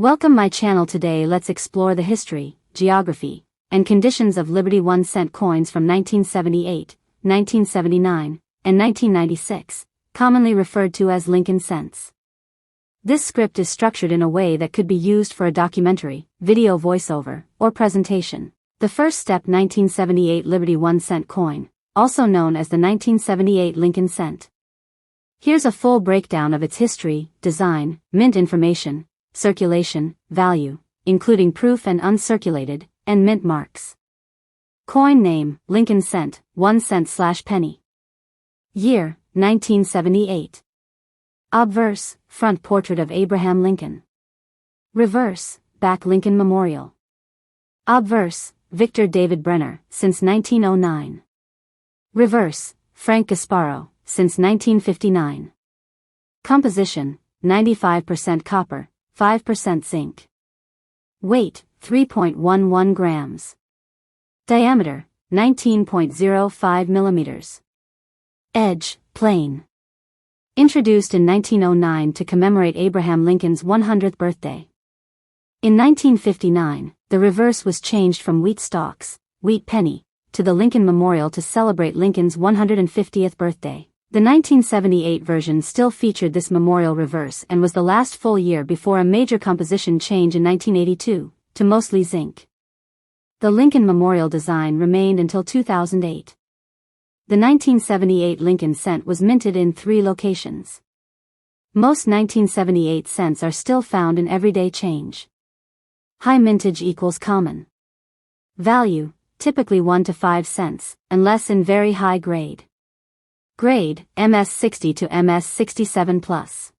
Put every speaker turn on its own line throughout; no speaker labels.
Welcome my channel. Today let's explore the history, geography, and conditions of Liberty 1-cent coins from 1978, 1979, and 1996, commonly referred to as Lincoln cents. This script is structured in a way that could be used for a documentary, video voiceover, or presentation. The first step: 1978 Liberty 1-cent coin, also known as the 1978 Lincoln cent. Here's a full breakdown of its history, design, mint information, circulation, value, including proof and uncirculated, and mint marks. Coin name: Lincoln cent, 1 cent/penny. Year: 1978. Obverse: front portrait of Abraham Lincoln. Reverse: back Lincoln Memorial. Obverse: Victor David Brenner, since 1909. Reverse: Frank Gasparo, since 1959. Composition: 95% copper, 5% zinc. Weight: 3.11 grams. Diameter: 19.05 millimeters. Edge: plain. Introduced in 1909 to commemorate Abraham Lincoln's 100th birthday. In 1959, the reverse was changed from wheat stalks, wheat penny, to the Lincoln Memorial to celebrate Lincoln's 150th birthday. The 1978 version still featured this memorial reverse and was the last full year before a major composition change in 1982, to mostly zinc. The Lincoln Memorial design remained until 2008. The 1978 Lincoln cent was minted in 3 locations. Most 1978 cents are still found in everyday change. High mintage equals common. Value: typically 1 to 5 cents, unless in very high grade. Grade: MS60 to MS67+.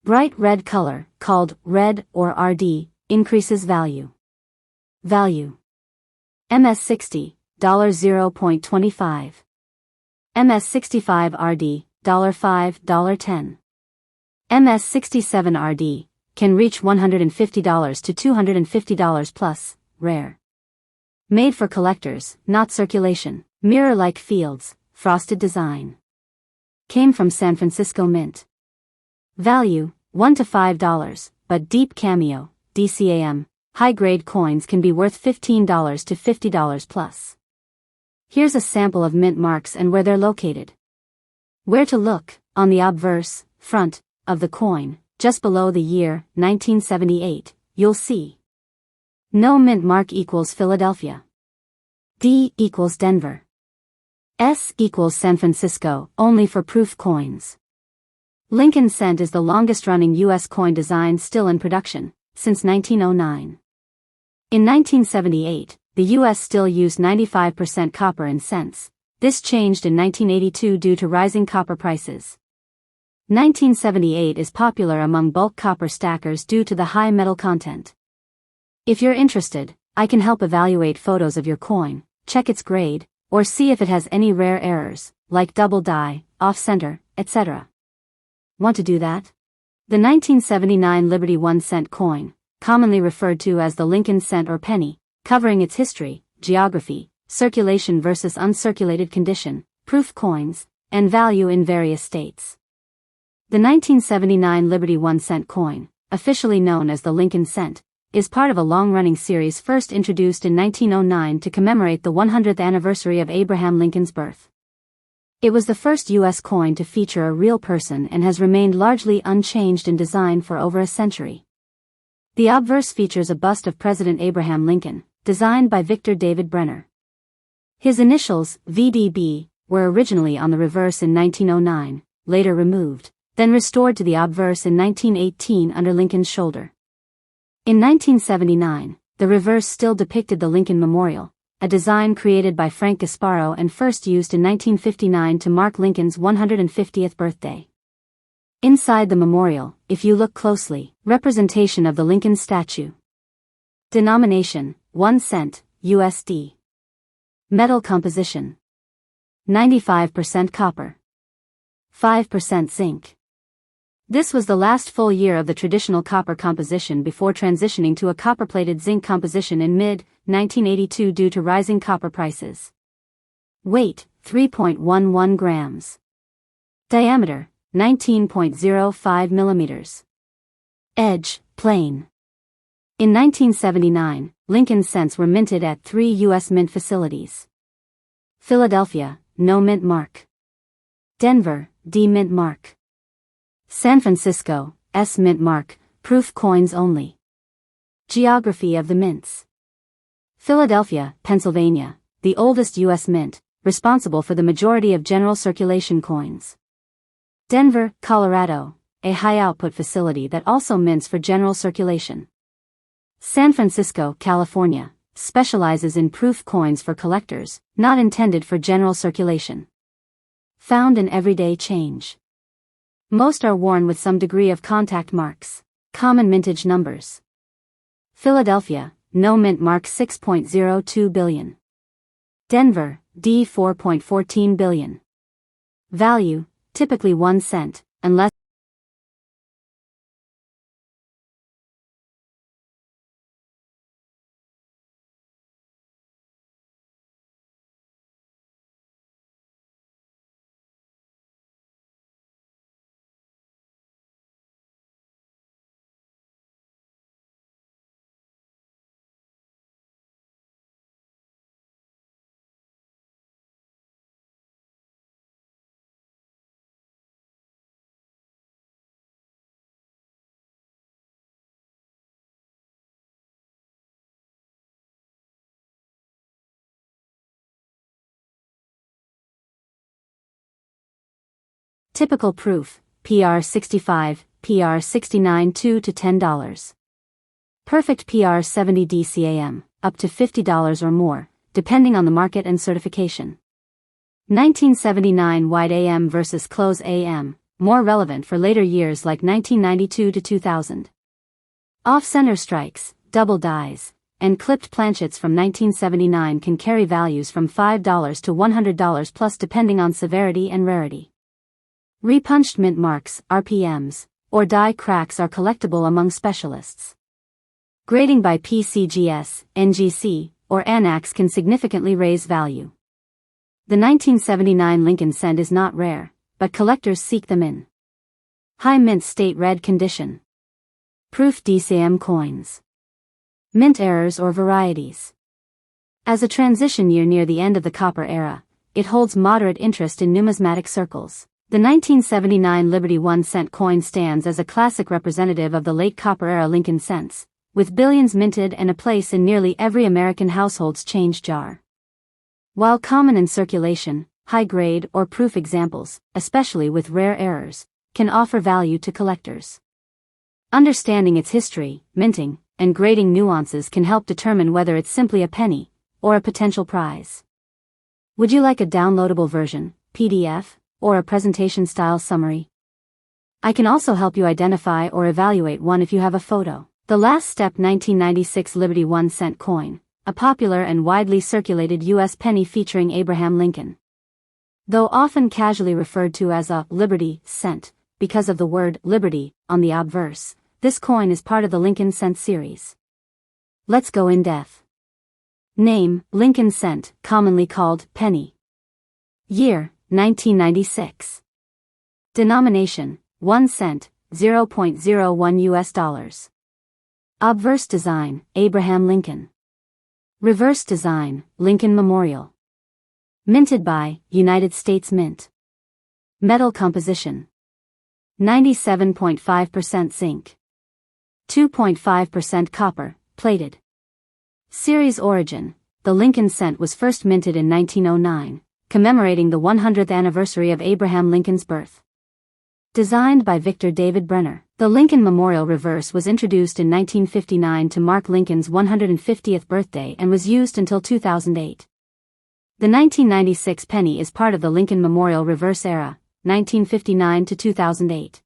Bright red color, called red or RD, increases value. Value: MS60, $0.25. MS65 RD, $5, $10. MS67 RD, can reach $150 to $250 plus, rare. Made for collectors, not circulation. Mirror-like fields, frosted design. Came from San Francisco Mint. Value: $1 to $5, but deep cameo, DCAM, high-grade coins can be worth $15 to $50 plus. Here's a sample of mint marks and where they're located. Where to look: on the obverse, front, of the coin, just below the year, 1978, you'll see. No mint mark equals Philadelphia. D equals Denver. S equals San Francisco, only for proof coins. Lincoln cent is the longest-running U.S. coin design still in production, since 1909. In 1978, the U.S. still used 95% copper in cents. This changed in 1982 due to rising copper prices. 1978 is popular among bulk copper stackers due to the high metal content. If you're interested, I can help evaluate photos of your coin, check its grade, or see if it has any rare errors, like double die, off-center, etc. Want to do that? The 1979 Liberty 1-cent coin, commonly referred to as the Lincoln cent or penny, covering its history, geography, circulation versus uncirculated condition, proof coins, and value in various states. The 1979 Liberty 1-cent coin, officially known as the Lincoln cent, is part of a long-running series first introduced in 1909 to commemorate the 100th anniversary of Abraham Lincoln's birth. It was the first U.S. coin to feature a real person and has remained largely unchanged in design for over a century. The obverse features a bust of President Abraham Lincoln, designed by Victor David Brenner. His initials, VDB, were originally on the reverse in 1909, later removed, then restored to the obverse in 1918 under Lincoln's shoulder. In 1979, the reverse still depicted the Lincoln Memorial, a design created by Frank Gasparo and first used in 1959 to mark Lincoln's 150th birthday. Inside the memorial, if you look closely, representation of the Lincoln statue. Denomination: 1 cent, USD. Metal composition: 95% copper. 5% zinc. This was the last full year of the traditional copper composition before transitioning to a copper-plated zinc composition in mid-1982 due to rising copper prices. Weight: 3.11 grams. Diameter: 19.05 millimeters. Edge: plain. In 1979, Lincoln cents were minted at 3 U.S. mint facilities. Philadelphia, no mint mark. Denver, D mint mark. San Francisco, S mint mark, proof coins only. Geography of the mints. Philadelphia, Pennsylvania, the oldest U.S. mint, responsible for the majority of general circulation coins. Denver, Colorado, a high-output facility that also mints for general circulation. San Francisco, California, specializes in proof coins for collectors, not intended for general circulation. Found in everyday change. Most are worn with some degree of contact marks. Common mintage numbers. Philadelphia, no mint mark 6.02 billion. Denver, D 4.14 billion. Value, typically 1 cent, unless typical proof, PR 65, PR 69 $2 to $10. Perfect PR 70 DCAM, up to $50 or more, depending on the market and certification. 1979 wide AM versus close AM, more relevant for later years like 1992 to 2000. Off-center strikes, double dies, and clipped planchets from 1979 can carry values from $5 to $100 plus depending on severity and rarity. Repunched mint marks, RPMs, or die cracks are collectible among specialists. Grading by PCGS, NGC, or ANACS can significantly raise value. The 1979 Lincoln cent is not rare, but collectors seek them in high mint state red condition. Proof DCM coins. Mint errors or varieties. As a transition year near the end of the copper era, it holds moderate interest in numismatic circles. The 1979 Liberty 1 cent coin stands as a classic representative of the late copper-era Lincoln cents, with billions minted and a place in nearly every American household's change jar. While common in circulation, high-grade or proof examples, especially with rare errors, can offer value to collectors. Understanding its history, minting, and grading nuances can help determine whether it's simply a penny or a potential prize. Would you like a downloadable version, PDF, or a presentation-style summary? I can also help you identify or evaluate one if you have a photo. The Last Step 1996 Liberty 1 cent coin, a popular and widely circulated U.S. penny featuring Abraham Lincoln. Though often casually referred to as a Liberty cent, because of the word liberty on the obverse, this coin is part of the Lincoln cent series. Let's go in depth. Name, Lincoln cent, commonly called penny. Year, 1996. Denomination, 1 cent, 0.01 US dollars. Obverse design, Abraham Lincoln. Reverse design, Lincoln Memorial. Minted by, United States Mint. Metal composition. 97.5% zinc. 2.5% copper, plated. Series origin, the Lincoln cent was first minted in 1909. Commemorating the 100th anniversary of Abraham Lincoln's birth. Designed by Victor David Brenner, the Lincoln Memorial Reverse was introduced in 1959 to mark Lincoln's 150th birthday and was used until 2008. The 1996 penny is part of the Lincoln Memorial Reverse era, 1959 to 2008.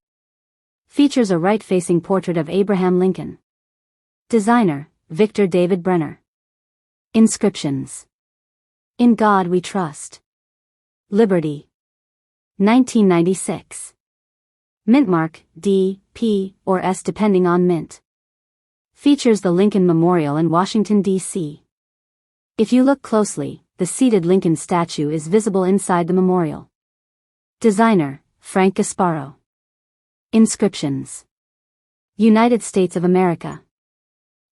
Features a right-facing portrait of Abraham Lincoln. Designer, Victor David Brenner. Inscriptions. In God We Trust. Liberty. 1996. Mint mark, D, P, or S depending on mint. Features the Lincoln Memorial in Washington, D.C. If you look closely, the seated Lincoln statue is visible inside the memorial. Designer, Frank Gasparo. Inscriptions. United States of America.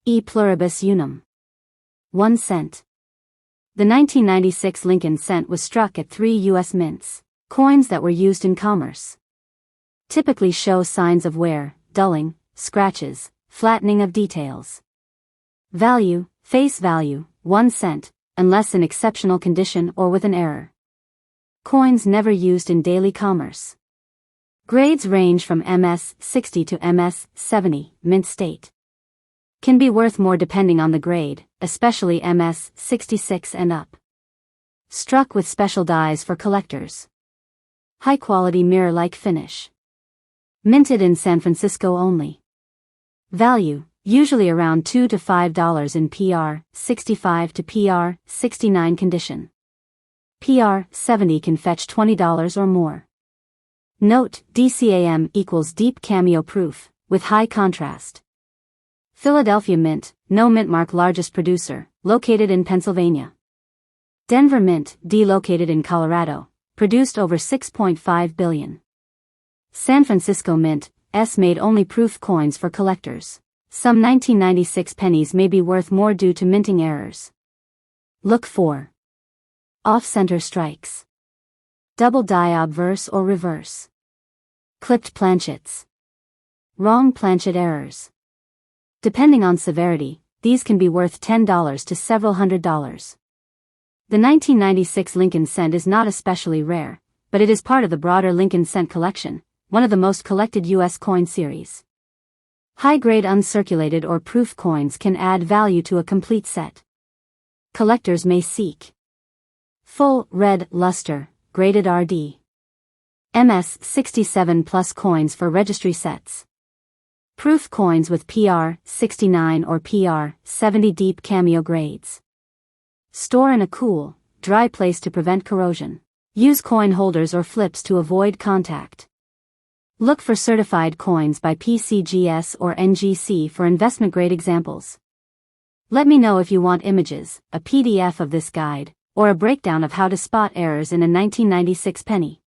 E pluribus unum. 1 cent. The 1996 Lincoln cent was struck at 3 U.S. mints. Coins that were used in commerce typically show signs of wear, dulling, scratches, flattening of details. Value, face value, 1 cent, unless in exceptional condition or with an error. Coins never used in daily commerce. Grades range from MS 60 to MS 70, mint state. Can be worth more depending on the grade, especially MS 66 and up. Struck with special dies for collectors. High-quality mirror-like finish. Minted in San Francisco only. Value, usually around $2 to $5 in PR 65 to PR 69 condition. PR 70 can fetch $20 or more. Note, DCAM equals deep cameo proof, with high contrast. Philadelphia Mint, no mint mark largest producer, located in Pennsylvania. Denver Mint, D located in Colorado, produced over 6.5 billion. San Francisco Mint, S made only proof coins for collectors. Some 1996 pennies may be worth more due to minting errors. Look for off-center strikes. Double die obverse or reverse. Clipped planchets. Wrong planchet errors. Depending on severity, these can be worth $10 to several $100s. The 1996 Lincoln cent is not especially rare, but it is part of the broader Lincoln cent collection, one of the most collected U.S. coin series. High-grade uncirculated or proof coins can add value to a complete set. Collectors may seek full, red, luster, graded RD. MS 67 plus coins for registry sets. Proof coins with PR 69 or PR 70 deep cameo grades. Store in a cool, dry place to prevent corrosion. Use coin holders or flips to avoid contact. Look for certified coins by PCGS or NGC for investment-grade examples. Let me know if you want images, a PDF of this guide, or a breakdown of how to spot errors in a 1996 penny.